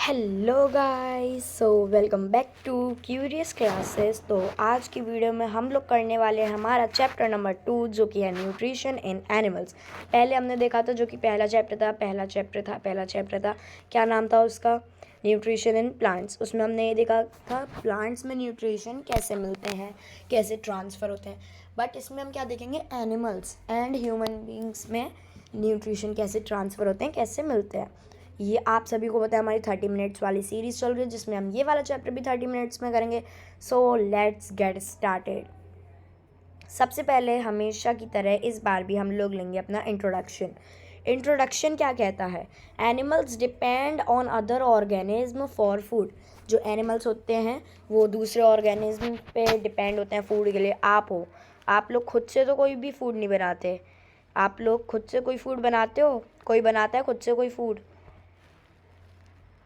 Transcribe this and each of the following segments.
Hello guys, so welcome back to Curious Classes. तो आज की वीडियो में हम लोग करने वाले हैं हमारा चैप्टर नंबर 2 जो कि है न्यूट्रिशन इन एनिमल्स। पहले हमने देखा था जो कि पहला चैप्टर था। क्या नाम था उसका? Nutrition in plants. उसमें हमने ये देखा था प्लांट्स में न्यूट्रिशन कैसे मिलते हैं, कैसे ट्रांसफ़र होते हैं। बट इसमें हम क्या देखेंगे, एनिमल्स एंड ह्यूमन बींग्स में न्यूट्रिशन कैसे ट्रांसफ़र होते हैं, कैसे मिलते हैं। ये आप सभी को पता है, हमारी 30 मिनट्स वाली सीरीज़ चल रही है जिसमें हम ये वाला चैप्टर भी 30 मिनट्स में करेंगे। So let's get started. सबसे पहले हमेशा की तरह इस बार भी हम लोग लेंगे अपना इंट्रोडक्शन क्या कहता है? Animals depend on other organism for food. जो एनिमल्स होते हैं वो दूसरे ऑर्गेनिज्म पे डिपेंड होते हैं फूड के लिए। आप लोग खुद से तो कोई भी फूड नहीं बनाते। आप लोग खुद से कोई फूड बनाते हो? कोई बनाता है खुद से कोई फूड?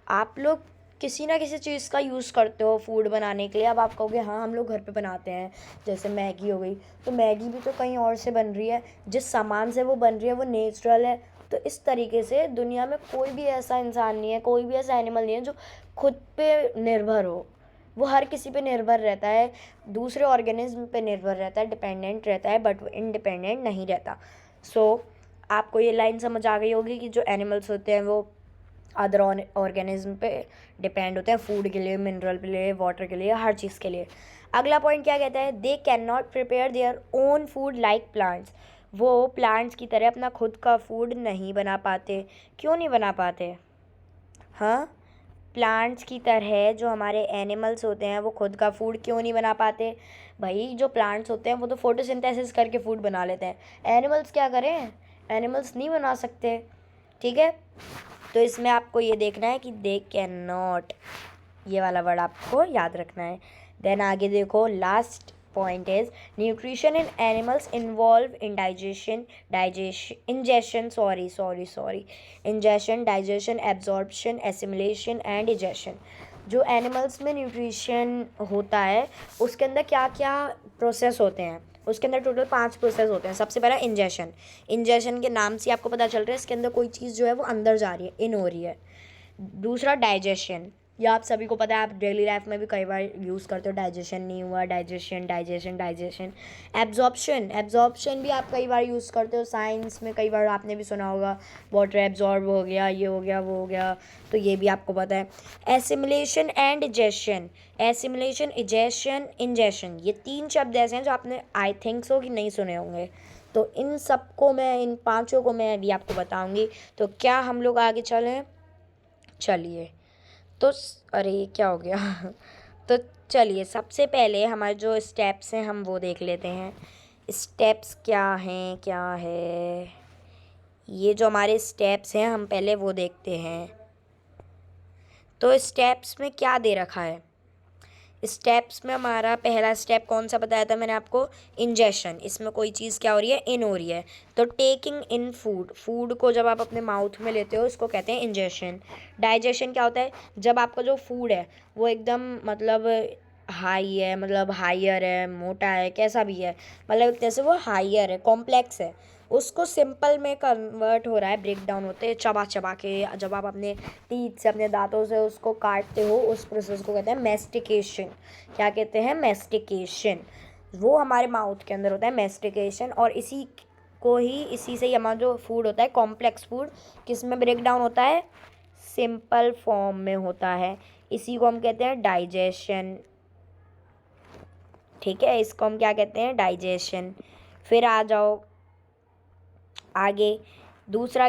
आप लोग किसी ना किसी चीज़ का यूज़ करते हो फूड बनाने के लिए। अब आप कहोगे हाँ हम लोग घर पे बनाते हैं, जैसे मैगी हो गई, तो मैगी भी तो कहीं और से बन रही है, जिस सामान से वो बन रही है वो नेचुरल है। तो इस तरीके से दुनिया में कोई भी ऐसा इंसान नहीं है, कोई भी ऐसा एनिमल नहीं है जो खुद पे निर्भर हो। वो हर किसी पे निर्भर रहता है, दूसरे ऑर्गेनिज्म पे निर्भर रहता है, डिपेंडेंट रहता है, बट वो इंडिपेंडेंट नहीं रहता। सो आपको ये लाइन समझ आ गई होगी कि जो एनिमल्स होते हैं वो अदर ऑर्गेनिज्म पे डिपेंड होते हैं फूड के लिए, मिनरल के लिए, वाटर के लिए, हर चीज़ के लिए। अगला पॉइंट क्या कहता है? They can not prepare their own food like plants. वो प्लांट्स की तरह अपना खुद का फूड नहीं बना पाते। क्यों नहीं बना पाते? हाँ, प्लांट्स की तरह जो हमारे एनिमल्स होते हैं वो खुद का फूड क्यों नहीं बना पाते? भाई जो प्लांट्स होते हैं वो तो फोटोसिंथेसिस करके फूड बना लेते हैं। एनिमल्स क्या करें? एनिमल्स नहीं बना सकते। ठीक है, तो इसमें आपको ये देखना है कि दे कैन नॉट, ये वाला वर्ड आपको याद रखना है। देन आगे देखो, last point is nutrition in animals involve in ingestion, digestion, absorption, assimilation and digestion. जो एनिमल्स में न्यूट्रिशन होता है उसके अंदर क्या क्या प्रोसेस होते हैं? उसके अंदर टोटल 5 प्रोसेस होते हैं। सबसे पहला इंजेशन के नाम से आपको पता चल रहा है इसके अंदर कोई चीज़ जो है वो अंदर जा रही है, इन हो रही है। दूसरा डाइजेशन, ये आप सभी को पता है, आप डेली लाइफ में भी कई बार यूज़ करते हो, डाइजेशन नहीं हुआ, डाइजेशन। एब्जॉर्प्शन भी आप कई बार यूज़ करते हो, साइंस में कई बार आपने भी सुना होगा, वाटर एब्जॉर्ब हो गया, ये हो गया, वो हो गया, तो ये भी आपको पता है। एसिमिलेशन एंड इजेशन, इंजेशन, ये 3 शब्द ऐसे हैं जो आपने आई थिंक सो कि नहीं सुने होंगे। तो इन सबको मैं, इन 5 को मैं अभी आपको बताऊंगी। तो क्या हम लोग आगे चलें? चलिए। तो अरे ये क्या हो गया? तो चलिए, सबसे पहले हमारे जो स्टेप्स हैं हम वो देख लेते हैं। स्टेप्स क्या है? ये जो हमारे स्टेप्स हैं हम पहले वो देखते हैं। तो स्टेप्स में क्या दे रखा है? स्टेप्स में हमारा पहला स्टेप कौन सा बताया था मैंने आपको? इंजेशन। इसमें कोई चीज़ क्या हो रही है? इन हो रही है। तो टेकिंग इन फूड को जब आप अपने माउथ में लेते हो इसको कहते हैं इंजेशन। डाइजेशन क्या होता है? जब आपका जो फूड है वो एकदम मतलब हाई है, मतलब हाइयर है, मोटा है, कैसा भी है, मतलब जैसे वो हाइयर है, कॉम्प्लेक्स है, उसको सिंपल में कन्वर्ट हो रहा है, ब्रेक डाउन होते हैं चबा चबा के। जब आप अपने टीथ से, अपने दांतों से उसको काटते हो, उस प्रोसेस को कहते हैं मैस्टिकेशन। क्या कहते हैं? मैस्टिकेशन। वो हमारे माउथ के अंदर होता है मैस्टिकेशन। और इसी से ही हमारा जो फूड होता है, कॉम्प्लेक्स फूड, किस में ब्रेक डाउन होता है? सिंपल फॉर्म में होता है। इसी को हम कहते हैं डाइजेशन। ठीक है, इसको हम क्या कहते हैं? डाइजेशन। फिर आ जाओ आगे। तीसरा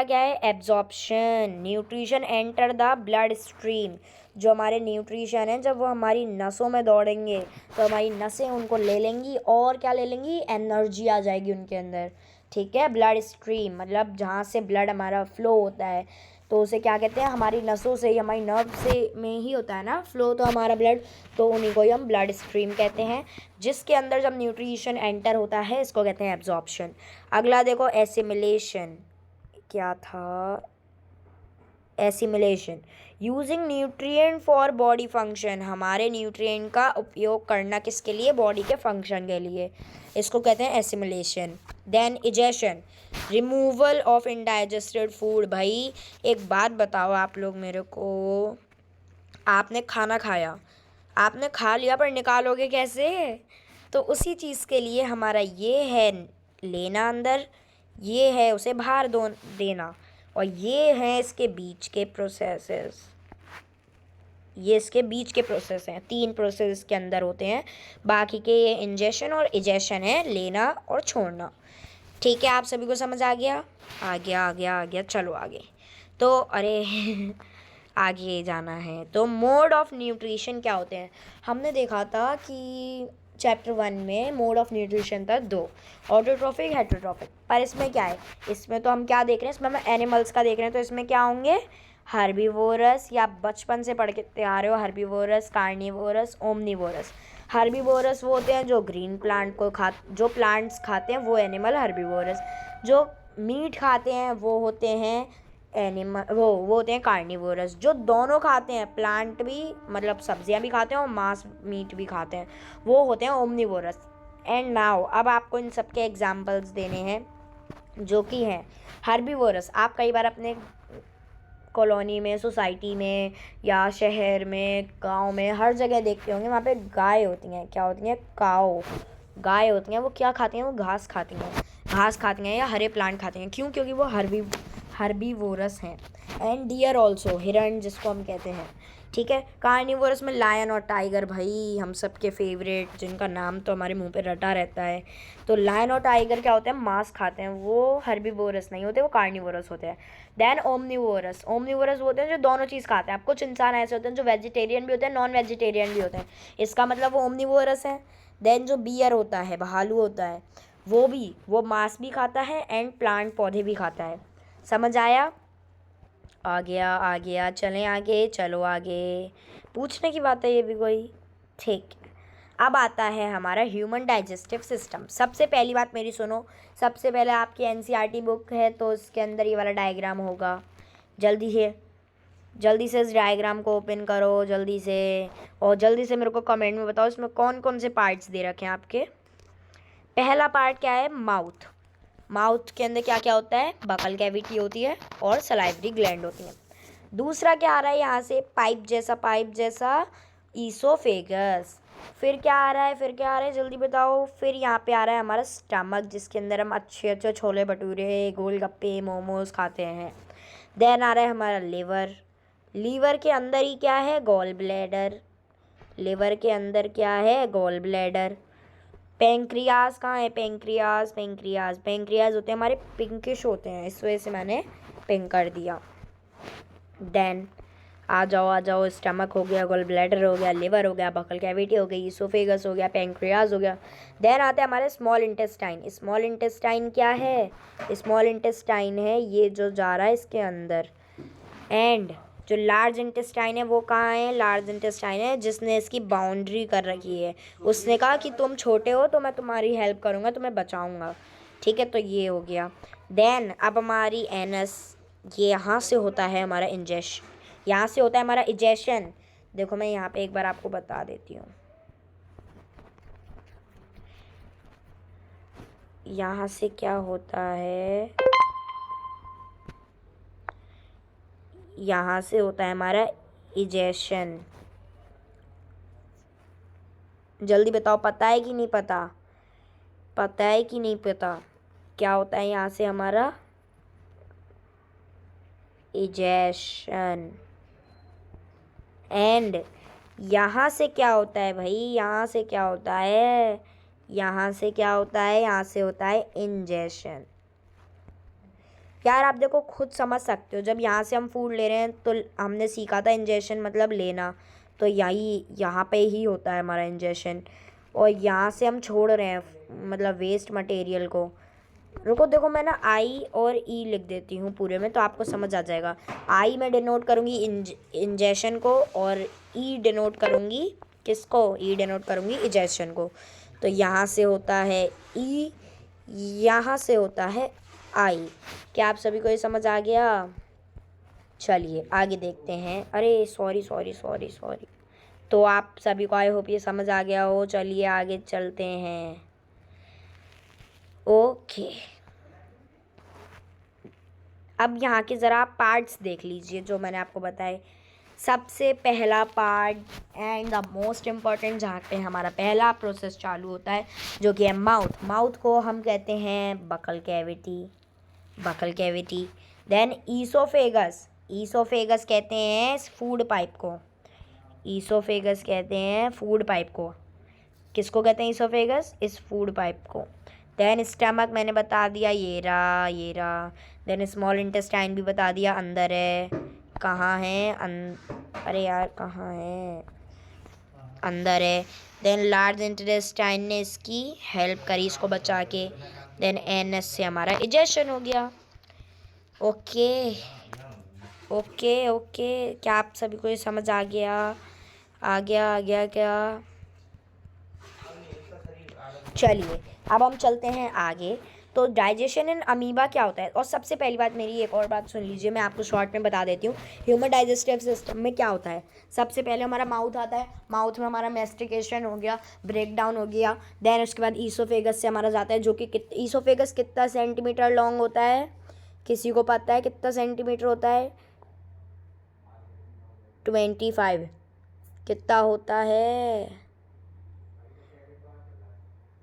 क्या है? Absorption. Nutrition enter the blood stream. जो हमारे न्यूट्रिशन है जब वो हमारी नसों में दौड़ेंगे तो हमारी नसें उनको ले लेंगी, और क्या ले लेंगी? एनर्जी आ जाएगी उनके अंदर। ठीक है, ब्लड स्ट्रीम मतलब जहाँ से ब्लड हमारा फ्लो होता है, तो उसे क्या कहते हैं? हमारी नसों से, हमारी नर्व से में ही होता है ना फ्लो, तो हमारा ब्लड, तो उन्हीं को ही हम ब्लड स्ट्रीम कहते हैं। जिसके अंदर जब न्यूट्रिशन एंटर होता है इसको कहते हैं एब्जॉर्प्शन। अगला देखो, एसिमिलेशन। क्या था? Assimilation, using nutrient for body function. हमारे न्यूट्रिएंट का उपयोग करना किसके लिए? बॉडी के फंक्शन के लिए। इसको कहते हैं assimilation. Then egestion, removal of undigested food. भाई एक बात बताओ आप लोग मेरे को, आपने खाना खाया, आपने खा लिया पर निकालोगे कैसे? तो उसी चीज़ के लिए हमारा ये है लेना अंदर, ये है उसे बाहर दो देना, और ये है इसके बीच के प्रोसेसेस। ये इसके बीच के प्रोसेस हैं, 3 प्रोसेस के अंदर होते हैं। बाकी के ये इंजेशन और इजेशन है, लेना और छोड़ना। ठीक है, आप सभी को समझ आ गया? आ गया आ गया आ गया, चलो आगे। तो अरे आगे जाना है। तो मोड ऑफ न्यूट्रिशन क्या होते हैं? हमने देखा था कि चैप्टर 1 में मोड ऑफ न्यूट्रिशन था 2, ऑटोट्रॉफिक हेटेरोट्रॉफिक। पर इसमें क्या है, इसमें तो हम क्या देख रहे हैं, इसमें हम एनिमल्स का देख रहे हैं। तो इसमें क्या होंगे, हर्बीवोरस, या बचपन से पढ़ के आ रहे हो, हर्बीवोरस, कार्निवोरस, ओमनीवोरस। हर्बीवोरस वो होते हैं जो ग्रीन प्लांट को जो प्लांट्स खाते हैं वो एनिमल हर्बीवोरस। जो मीट खाते हैं वो होते हैं एनिमल, वो होते हैं कार्निवोरस। जो दोनों खाते हैं, प्लांट भी मतलब सब्जियां भी खाते हैं और मांस मीट भी खाते हैं, वो होते हैं ओमनीवोरस। एंड नाउ अब आपको इन सब के एग्जाम्पल्स देने हैं, जो कि हैं हर्बीवोरस। आप कई बार अपने कॉलोनी में, सोसाइटी में, या शहर में, गांव में, हर जगह देखते होंगे, वहाँ पे गाय होती हैं। क्या होती हैं? काऊ गाय होती हैं। वो क्या खाती हैं? वो घास खाती हैं, घास खाती हैं या हरे प्लांट खाती हैं। क्यों? क्योंकि वो हर्बीवोरस हैं। एंड डियर ऑल्सो, हिरण जिसको हम कहते हैं। ठीक है, कार्निवोरस में लायन और टाइगर, भाई हम सब के फेवरेट, जिनका नाम तो हमारे मुंह पे रटा रहता है। तो लायन और टाइगर क्या होते हैं? मांस खाते हैं, वो हर्बीवोरस नहीं होते, वो कार्निवोरस होते हैं। देन ओमनीवोरस, ओमनीवोरस होते हैं जो दोनों चीज़ खाते हैं। अब कुछ इंसान ऐसे होते हैं जो वेजिटेरियन भी होते हैं, नॉन वेजिटेरियन भी होते हैं, इसका मतलब वो ओमनीवोरस है। देन जो बियर होता है, भालू होता है, वो मांस भी खाता है एंड प्लांट पौधे भी खाता है। समझ आया? आ गया, चलें आगे, चलो आगे। पूछने की बात है ये भी कोई? ठीक है, अब आता है हमारा ह्यूमन डाइजेस्टिव सिस्टम। सबसे पहली बात मेरी सुनो, सबसे पहले आपकी एनसीईआरटी बुक है तो उसके अंदर ये वाला डायग्राम होगा। जल्दी से इस डायग्राम को ओपन करो, जल्दी से, और जल्दी से मेरे को कमेंट में बताओ इसमें कौन कौन से पार्ट्स दे रखे हैं आपके। पहला पार्ट क्या है? माउथ। माउथ के अंदर क्या क्या होता है? बकल कैविटी होती है और सलाइवरी ग्लैंड होती है। दूसरा क्या आ रहा है यहाँ से? पाइप जैसा ईसोफेगस। फिर क्या आ रहा है? जल्दी बताओ। फिर यहाँ पे आ रहा है हमारा स्टमक, जिसके अंदर हम अच्छे अच्छे छोले भटूरे, गोलगप्पे, मोमोज खाते हैं। देन आ रहा है हमारा लिवर। लीवर के अंदर ही क्या है? Gall bladder. लिवर के अंदर क्या है? Gall bladder. पेंक्रियाज कहाँ है? पेंक्रियाज होते हैं हमारे, पिंकिश होते हैं, इस वजह से मैंने पिंक कर दिया। देन आ जाओ, स्टमक हो गया, गॉल ब्लैडर हो गया, लिवर हो गया, बकल कैविटी हो गई, ईसोफेगस हो गया, पेंक्रियाज हो गया। देन आते हैं हमारे स्मॉल इंटेस्टाइन। स्मॉल इंटेस्टाइन क्या है? स्मॉल इंटेस्टाइन है ये जो जा रहा है इसके अंदर। एंड जो लार्ज इंटेस्टाइन है वो कहाँ है? लार्ज इंटेस्टाइन है जिसने इसकी बाउंड्री कर रखी है। उसने कहा कि तुम छोटे हो तो मैं तुम्हारी हेल्प करूँगा, तुम्हें बचाऊँगा। ठीक है, तो ये हो गया। देन अब हमारी एनस, ये यहाँ से होता है हमारा इंजेशन, यहाँ से होता है हमारा इजेशन। देखो मैं यहाँ पे एक बार आपको बता देती हूँ। यहाँ से क्या होता है, यहाँ से होता है हमारा इजेशन। जल्दी बताओ, पता है कि नहीं पता? पता है कि नहीं पता? क्या होता है यहाँ से हमारा? इजेशन। एंड यहाँ से क्या होता है भाई? यहाँ से क्या होता है? यहाँ से होता है इंजेशन। यार आप देखो, खुद समझ सकते हो, जब यहाँ से हम फूड ले रहे हैं तो हमने सीखा था इंजेशन मतलब लेना, तो यहाँ पे ही होता है हमारा इंजेशन। और यहाँ से हम छोड़ रहे हैं मतलब वेस्ट मटेरियल को। रुको देखो, मैं ना आई और ई लिख देती हूँ पूरे में तो आपको समझ आ जाएगा। आई में डिनोट करूँगी इंजेशन को, और ई डिनोट करूँगी किसको? ई डिनोट करूँगी इजेशन को। तो यहाँ से होता है ई, यहाँ से होता है आई। क्या आप सभी को ये समझ आ गया? चलिए आगे देखते हैं। अरे सॉरी। तो आप सभी को आई होप ये समझ आ गया हो। चलिए आगे चलते हैं। ओके, अब यहाँ के ज़रा पार्ट्स देख लीजिए जो मैंने आपको बताए। सबसे पहला part and the most important, जहाँ पे हमारा पहला प्रोसेस चालू होता है, जो कि है माउथ। माउथ को हम कहते हैं buccal cavity, buccal cavity. Then oesophagus, oesophagus कहते हैं फूड पाइप को, ईसोफेगस कहते हैं फूड पाइप को। किसको कहते हैं ईसोफेगस? इस फूड पाइप को। देन स्टमक मैंने बता दिया, ये रहा। देन स्मॉल इंटेस्टाइन भी बता दिया, अंदर है। कहाँ है? अरे यार कहाँ है? अंदर है। देन लार्ज इंटेस्टाइन ने इसकी हेल्प करी, इसको बचा के। देन एनएस से हमारा इजेशन हो गया। ओके ओके ओके, क्या आप सभी को ये समझ आ गया? आ गया क्या? चलिए अब हम चलते हैं आगे। तो डाइजेशन इन अमीबा क्या होता है? और सबसे पहली बात, मेरी एक और बात सुन लीजिए, मैं आपको शॉर्ट में बता देती हूँ। ह्यूमन डाइजेस्टिव सिस्टम में क्या होता है? सबसे पहले हमारा माउथ आता है, माउथ में हमारा मैस्टिकेशन हो गया, ब्रेक डाउन हो गया। देन उसके बाद ईसोफेगस से हमारा जाता है, जो कि ईसोफेगस कितना सेंटीमीटर लॉन्ग होता है? किसी को पता है कितना सेंटीमीटर होता है? 25। कितना होता है?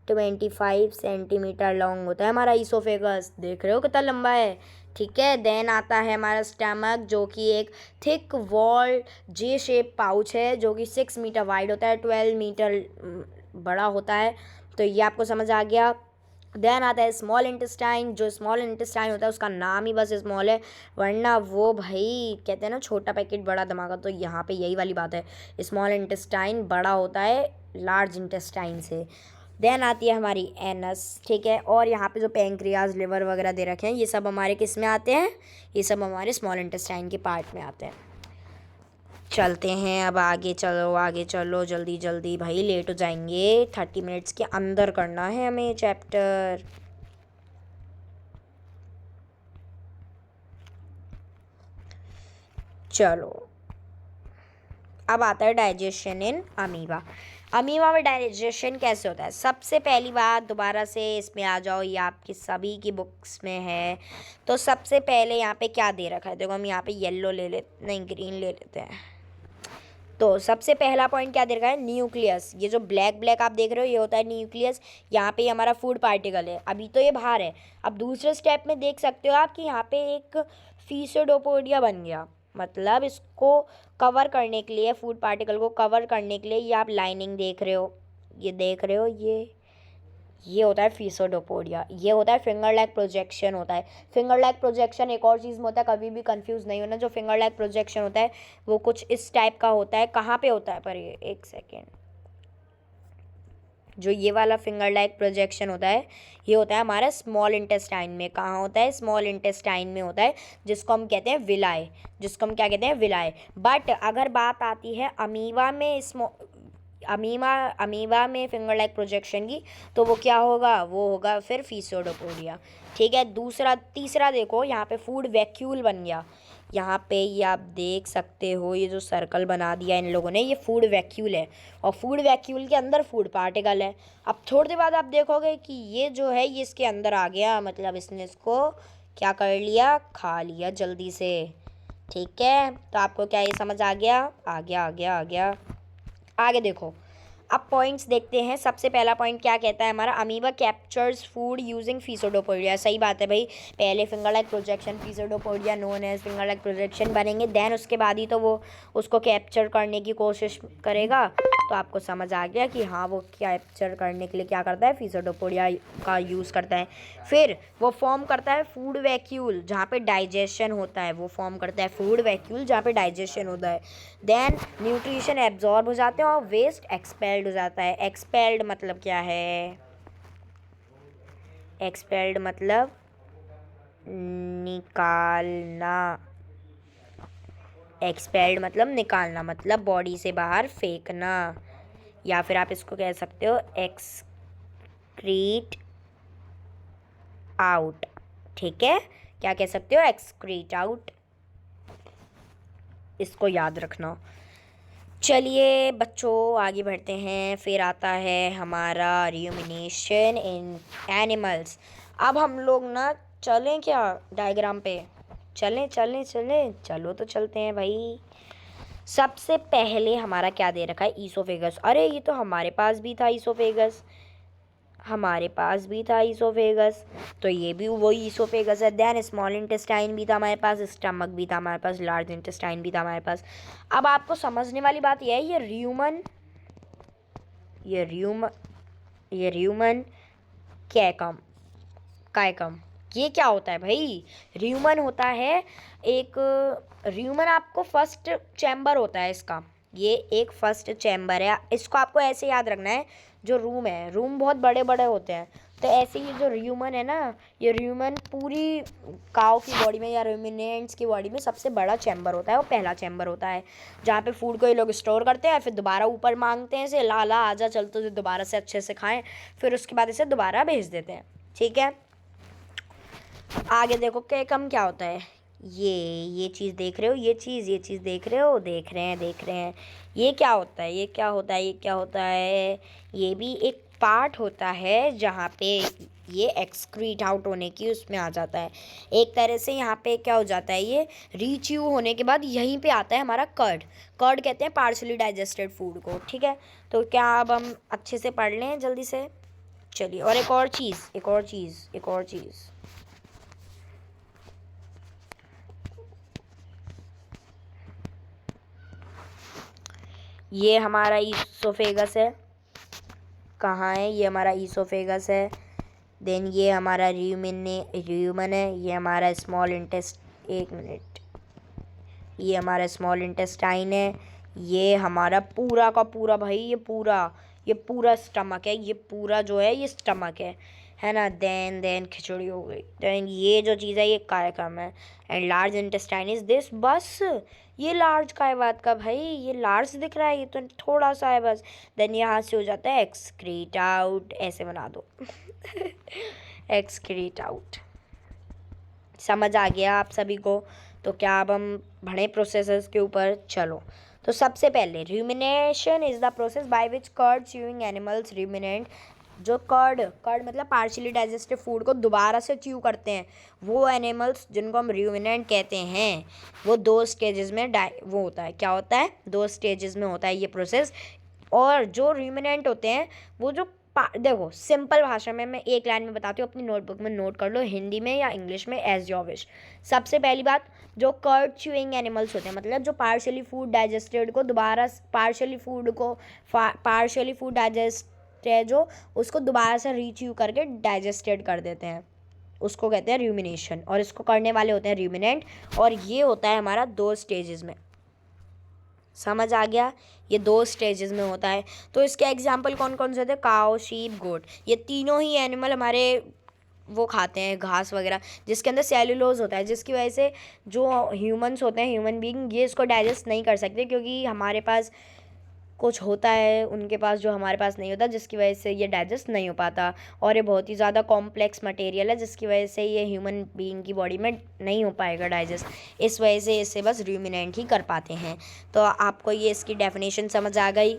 25 सेंटीमीटर लॉन्ग होता है हमारा ईसोफेगस। देख रहे हो कितना लंबा है? ठीक है। देन आता है हमारा स्टमक, जो कि एक थिक वॉल जे शेप पाउच है, जो कि 6 मीटर वाइड होता है, 12 मीटर बड़ा होता है। तो ये आपको समझ आ गया। देन आता है स्मॉल इंटेस्टाइन। जो स्मॉल इंटेस्टाइन होता है उसका नाम ही बस स्मॉल है, वरना वो भाई कहते हैं ना छोटा पैकेट बड़ा धमाका, तो यहाँ पे यही वाली बात है। स्मॉल इंटेस्टाइन बड़ा होता है लार्ज इंटेस्टाइन से। देन आती है हमारी एनस, ठीक है। और यहाँ पे जो पैंक्रियाज, लिवर वगैरह दे रखे हैं, ये सब हमारे किस में आते हैं? ये सब हमारे स्मॉल इंटेस्टाइन के पार्ट में आते हैं। चलते हैं अब आगे, चलो जल्दी जल्दी भाई, लेट हो जाएंगे। 30 मिनट्स के अंदर करना है हमें चैप्टर। चलो अब आता है डाइजेशन इन अमीबा। अमीबा में डाइजेशन कैसे होता है? सबसे पहली बात, दोबारा से इसमें आ जाओ, ये आपकी सभी की बुक्स में है। तो सबसे पहले यहाँ पे क्या दे रखा है? देखो हम यहाँ पे येलो ले लेते, नहीं ग्रीन ले लेते हैं। तो सबसे पहला पॉइंट क्या दे रखा है? न्यूक्लियस। ये जो ब्लैक ब्लैक आप देख रहे हो, ये होता है न्यूक्लियस। यहाँ पे हमारा फूड पार्टिकल है, अभी तो ये बाहर है। अब दूसरे स्टेप में देख सकते हो आप कि यहाँ पे एक फीसोडोपोडिया बन गया, मतलब इसको कवर करने के लिए, फूड पार्टिकल को कवर करने के लिए ये आप लाइनिंग देख रहे हो, ये देख रहे हो, ये होता है फीसोडोपोडिया। ये होता है फिंगर लैग प्रोजेक्शन होता है। फिंगर लैग प्रोजेक्शन एक और चीज़ में होता है, कभी भी कंफ्यूज नहीं होना। जो फिंगर लैग प्रोजेक्शन होता है वो कुछ इस टाइप का होता है। कहाँ पे होता है? पर ये एक सेकेंड, जो ये वाला फिंगर लैग प्रोजेक्शन होता है, ये होता है हमारा स्मॉल इंटेस्टाइन में। कहाँ होता है? स्मॉल इंटेस्टाइन में होता है, जिसको हम कहते हैं विलाय, जिसको हम क्या कहते हैं? विलाय। बट अगर बात आती है अमीबा में, अमीबा में फिंगर लैग प्रोजेक्शन की, तो वो क्या होगा? वो होगा फिर फीसोडोपोडिया, ठीक है। तीसरा देखो, यहाँ पे फूड वैक्यूल बन गया। यहाँ पे ये आप देख सकते हो, ये जो सर्कल बना दिया इन लोगों ने, ये फूड वैक्यूल है। और फूड वैक्यूल के अंदर फूड पार्टिकल है। अब थोड़ी देर बाद आप देखोगे कि ये जो है ये इसके अंदर आ गया, मतलब इसने इसको क्या कर लिया? खा लिया जल्दी से, ठीक है। तो आपको क्या ये समझ आ गया? आ गया। आगे देखो, अब पॉइंट्स देखते हैं। सबसे पहला पॉइंट क्या कहता है हमारा? Amoeba captures food using pseudopodia. सही बात है भाई, पहले finger like projection, pseudopodia known as finger like projection बनेंगे, देन उसके बाद ही तो वो उसको कैप्चर करने की कोशिश करेगा। तो आपको समझ आ गया कि हाँ, वो कैप्चर करने के लिए क्या करता है? फीसोडोपोडिया का यूज़ करता है। फिर वो फॉर्म करता है फूड वैक्यूल, जहाँ पे डाइजेशन होता है। वो फॉर्म करता है फूड वैक्यूल जहाँ पे डाइजेशन होता है। देन न्यूट्रिशन एब्जॉर्ब हो जाते हैं और वेस्ट एक्सपेल्ड हो जाता है। एक्सपेल्ड मतलब क्या है? एक्सपेल्ड मतलब निकालना। एक्सपेल्ड मतलब निकालना, मतलब बॉडी से बाहर फेंकना, या फिर आप इसको कह सकते हो एक्सक्रीट आउट, ठीक है। क्या कह सकते हो? एक्सक्रीट आउट, इसको याद रखना। चलिए बच्चों आगे बढ़ते हैं। फिर आता है हमारा रियूमिनेशन इन एनिमल्स। अब हम लोग ना चलें क्या डायग्राम पे? चलें चलें चलें, चलो तो चलते हैं भाई। सबसे पहले हमारा क्या दे रखा है, ईसोफेगस। अरे ये तो हमारे पास भी था ईसोफेगस, हमारे पास भी था ईसोफेगस, तो ये भी वही ईसोफेगस है। देन स्मॉल इंटेस्टाइन भी था हमारे पास, स्टमक भी था हमारे पास, लार्ज इंटेस्टाइन भी था हमारे पास। अब आपको समझने वाली बात यह है, ये र्यूमन कैकम कायकम, ये क्या होता है भाई। र्यूमन होता है एक, र्यूमन आपको फर्स्ट चैम्बर होता है इसका, ये एक फर्स्ट चैम्बर है। इसको आपको ऐसे याद रखना है, जो रूम है, रूम बहुत बड़े बड़े होते हैं, तो ऐसे ही जो र्यूमन है ना, ये र्यूमन पूरी काऊ की बॉडी में या रूमिनेंट्स की बॉडी में सबसे बड़ा चैम्बर होता है, वो पहला चैम्बर होता है, जहाँ पे फूड को ये लोग स्टोर करते हैं, फिर दोबारा ऊपर मांगते हैं इसे, लाला आजा चल तो दोबारा से अच्छे से खाएं, फिर उसके बाद इसे दोबारा भेज देते हैं। ठीक है, आगे देखो कैकम क्या होता है। ये चीज़ देख रहे हो, ये चीज़ देख रहे हो, देख रहे हैं, ये क्या होता है, ये क्या होता है, ये भी एक पार्ट होता है जहाँ पे ये एक्सक्रीट आउट होने की उसमें आ जाता है। एक तरह से यहाँ पे क्या हो जाता है, ये रीच्यू होने के बाद यहीं पे आता है हमारा कर्ड कहते हैं पार्शली डाइजेस्टेड फूड को। ठीक है, तो क्या अब हम अच्छे से पढ़ लें जल्दी से, चलिए। और एक और चीज़, ये हमारा ईसोफेगस है, कहाँ है, ये हमारा ईसोफेगस है। देन ये हमारा र्यूमन है, ये हमारा स्मॉल ये हमारा स्मॉल इंटेस्टाइन है, ये हमारा पूरा का पूरा भाई, ये पूरा स्टमक है, ये पूरा जो है ये स्टमक है ना। देन खिचड़ी हो गई। देन ये जो चीज़ है ये कायकम है। And large intestine is this, बस ये लार्ज का है बात का भाई, ये लार्ज दिख रहा है, ये तो थोड़ा सा है बस। देन यहाँ से हो जाता है एक्सक्रीट आउट, ऐसे बना दो एक्सक्रीट आउट। समझ आ गया आप सभी को। तो क्या अब हम बढ़े प्रोसेसेस के ऊपर, चलो। तो सबसे पहले rumination is the process by which cud chewing animals ruminant, जो कर्ड मतलब पार्शियली डाइजेस्टेड फूड को दोबारा से च्यू करते हैं, वो एनिमल्स जिनको हम रूमिनेंट कहते हैं, वो 2 स्टेजेस में वो होता है, क्या होता है, 2 स्टेजेस में होता है ये प्रोसेस। और जो रूमिनेंट होते हैं वो जो देखो सिंपल भाषा में मैं एक लाइन में बताती हूँ, अपनी नोटबुक में नोट कर लो, हिंदी में या इंग्लिश में एज योर विश। सबसे पहली बात, जो कर्ड च्यूइंग एनिमल्स होते हैं, मतलब जो पार्शियली फूड डाइजेस्टेड को दोबारा पार्शियली फूड डाइजेस्ट है जो, उसको दोबारा से रीच्यू करके डाइजेस्टेड कर देते हैं, उसको कहते हैं रूमिनेशन। और इसको करने वाले होते हैं रूमिनेंट, और ये होता है हमारा 2 स्टेजेस में। समझ आ गया, ये 2 स्टेजेस में होता है। तो इसके एग्जाम्पल कौन कौन से थे, काओ, शीप, गोट, ये तीनों ही एनिमल हमारे वो खाते हैं घास वगैरह, जिसके अंदर सेलुलोज होता है, जिसकी वजह से जो ह्यूमंस होते हैं, ह्यूमन बीइंग, ये इसको डाइजेस्ट नहीं कर सकते, क्योंकि हमारे पास कुछ होता है उनके पास जो हमारे पास नहीं होता, जिसकी वजह से ये डाइजेस्ट नहीं हो पाता। और ये बहुत ही ज़्यादा कॉम्प्लेक्स मटेरियल है, जिसकी वजह से ये ह्यूमन बीइंग की बॉडी में नहीं हो पाएगा डाइजेस्ट, इस वजह से इसे बस रूमिनेंट ही कर पाते हैं। तो आपको ये इसकी डेफिनेशन समझ आ गई।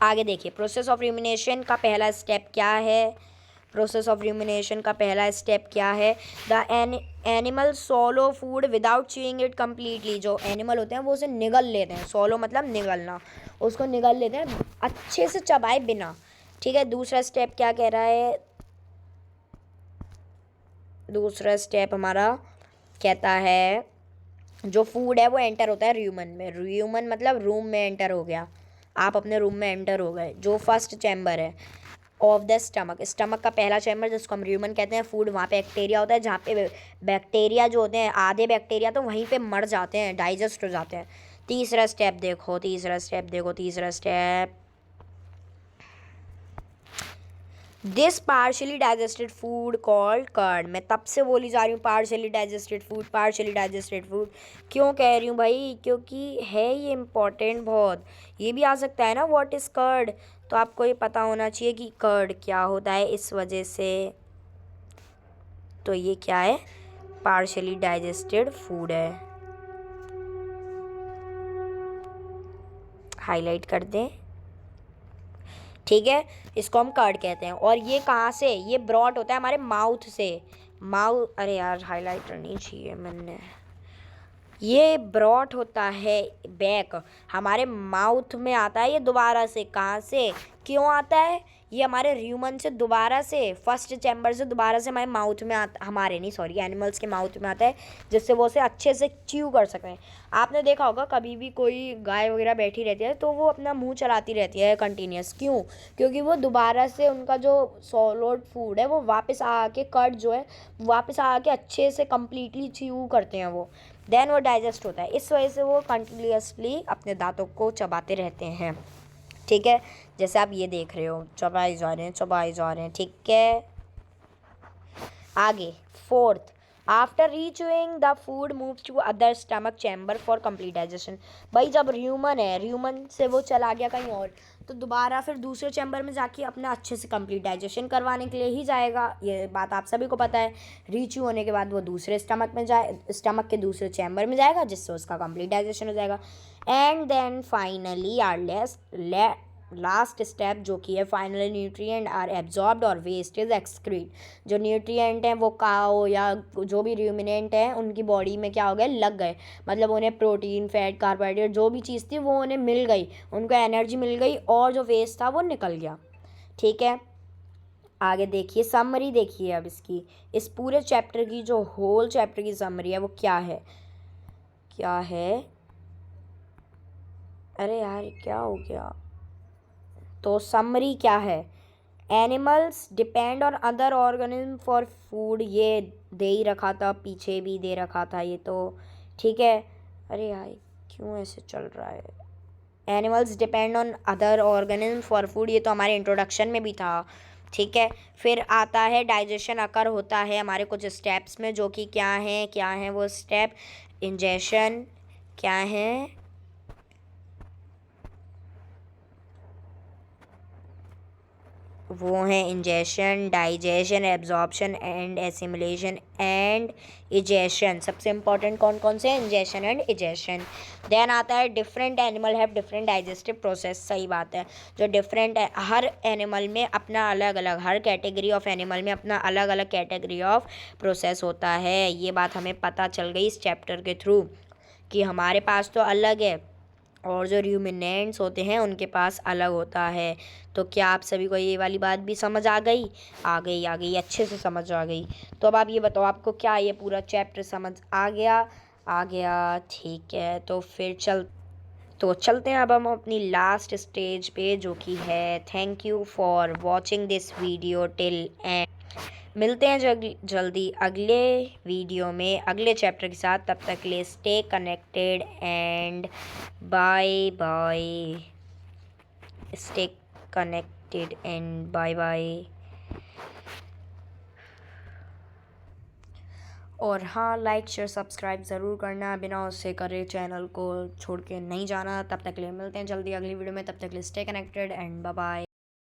आगे देखिए, प्रोसेस ऑफ रूमिनेशन का पहला स्टेप क्या है, the animal solo food without chewing it completely, जो एनिमल होते हैं वो उसे निगल लेते हैं, सोलो मतलब निगलना, उसको निगल लेते हैं अच्छे से चबाए बिना। ठीक है, दूसरा स्टेप क्या कह रहा है, दूसरा स्टेप हमारा कहता है जो फूड है वो एंटर होता है र्यूमन में, र्यूमन मतलब रूम में एंटर हो गया, आप अपने रूम में एंटर हो गए, जो फर्स्ट चैम्बर है ऑफ द स्टमक का पहला चैम्बर जिसको हम र्यूमन कहते हैं फूड, वहाँ पे बैक्टीरिया होता है, जहाँ पे बैक्टीरिया जो होते हैं आधे बैक्टीरिया तो वहीं पे मर जाते हैं, डाइजेस्ट हो जाते हैं। तीसरा step this partially digested food called cud, मैं तब से बोली जा रही हूँ पार्शियली डाइजेस्टेड फूड, क्यों कह रही हूँ भाई, क्योंकि है ये इम्पॉर्टेंट बहुत, ये भी आ सकता है ना व्हाट इज़ कर्ड, तो आपको ये पता होना चाहिए कि कर्ड क्या होता है, इस वजह से तो ये क्या है, पार्शियली डाइजेस्टेड फूड है, हाईलाइट कर दें। ठीक है, इसको हम कर्ड कहते हैं। और ये कहाँ से, ये ब्रॉड होता है हमारे माउथ से, अरे यार हाईलाइटर नहीं चाहिए मैंने, ये ब्रॉट होता है बैक, हमारे माउथ में आता है ये दोबारा से। कहाँ से, क्यों आता है? ये हमारे ह्यूमन से दोबारा से, फर्स्ट चैम्बर से दोबारा से हमारे माउथ में आता, हमारे नहीं सॉरी एनिमल्स के माउथ में आता है, जिससे वो उसे अच्छे से च्यू कर सकें। आपने देखा होगा कभी भी कोई गाय वगैरह बैठी रहती है तो वो अपना मुंह चलाती रहती है कंटिन्यूस, क्यों? क्योंकि वो दोबारा से उनका जो सॉलिड फूड है वो वापस आके कट जो है वापस आके अच्छे से कम्प्लीटली च्यू करते हैं वो, देन वो डाइजेस्ट होता है। इस वजह से वो कंटिन्यूसली अपने दांतों को चबाते रहते हैं, ठीक है। जैसे आप ये देख रहे हो, चबाए जा रहे हैं चबाए जा रहे हैं, ठीक है। आगे fourth, after reaching the food move to other stomach chamber for complete digestion. भाई जब ह्यूमन है, ह्यूमन से वो चला गया कहीं और, तो दोबारा फिर दूसरे चैम्बर में जाके अपना अच्छे से कंप्लीट डाइजेशन करवाने के लिए ही जाएगा। ये बात आप सभी को पता है। रीच्यू होने के बाद वो दूसरे स्टमक में स्टमक के दूसरे चैम्बर में जाएगा, जिससे उसका कंप्लीट डाइजेशन हो जाएगा। And then finally or last step जो कि है फाइनली न्यूट्रिएंट आर एब्जॉर्ब्ड और वेस्ट इज एक्सक्रीट। जो न्यूट्रिएंट हैं वो काओ या जो भी रूमिनेंट हैं उनकी बॉडी में क्या हो गए, लग गए, मतलब उन्हें प्रोटीन फैट कार्बोहाइड्रेट जो भी चीज़ थी वो उन्हें मिल गई, उनको एनर्जी मिल गई और जो वेस्ट था वो निकल गया, ठीक है। आगे देखिए समरी, देखिए अब इसकी, इस पूरे चैप्टर की जो होल चैप्टर की समरी है वो क्या है, क्या है, अरे यार क्या हो गया। तो समरी क्या है, animals depend on other organism for food, ये दे ही रखा था, पीछे भी दे रखा था ये तो, ठीक है। अरे यार क्यों ऐसे चल रहा है, animals depend on other organism for food, ये तो हमारे इंट्रोडक्शन में भी था, ठीक है। फिर आता है डाइजेशन अकर होता है हमारे कुछ स्टेप्स में, जो कि क्या है वो स्टेप, इंजेशन क्या है, वो हैं ingestion, digestion, absorption and assimilation and egestion. सबसे इंपॉर्टेंट कौन कौन से हैं, इंजेशन एंड इजेशन। देन आता है different animal have different digestive process, सही बात है। जो डिफरेंट है, हर एनिमल में अपना अलग अलग, हर कैटेगरी ऑफ एनिमल में अपना अलग अलग कैटेगरी ऑफ प्रोसेस होता है। ये बात हमें पता चल गई इस चैप्टर के थ्रू कि हमारे पास तो अलग है और जो रूमिनेंट्स होते हैं उनके पास अलग होता है। तो क्या आप सभी को ये वाली बात भी समझ आ गई, आ गई अच्छे से समझ आ गई। तो अब आप ये बताओ आपको क्या ये पूरा चैप्टर समझ आ गया, आ गया, ठीक है। तो फिर चलते हैं अब हम अपनी लास्ट स्टेज पे, जो कि है thank you for watching this video till and. मिलते हैं जल्दी अगले वीडियो में अगले चैप्टर के साथ, तब तक के लिए stay connected and bye bye, stay connected and bye bye. और हाँ, लाइक शेयर सब्सक्राइब ज़रूर करना, बिना उससे करे चैनल को छोड़ के नहीं जाना। तब तक के लिए मिलते हैं जल्दी अगली वीडियो में, तब तक के लिए stay connected and bye bye.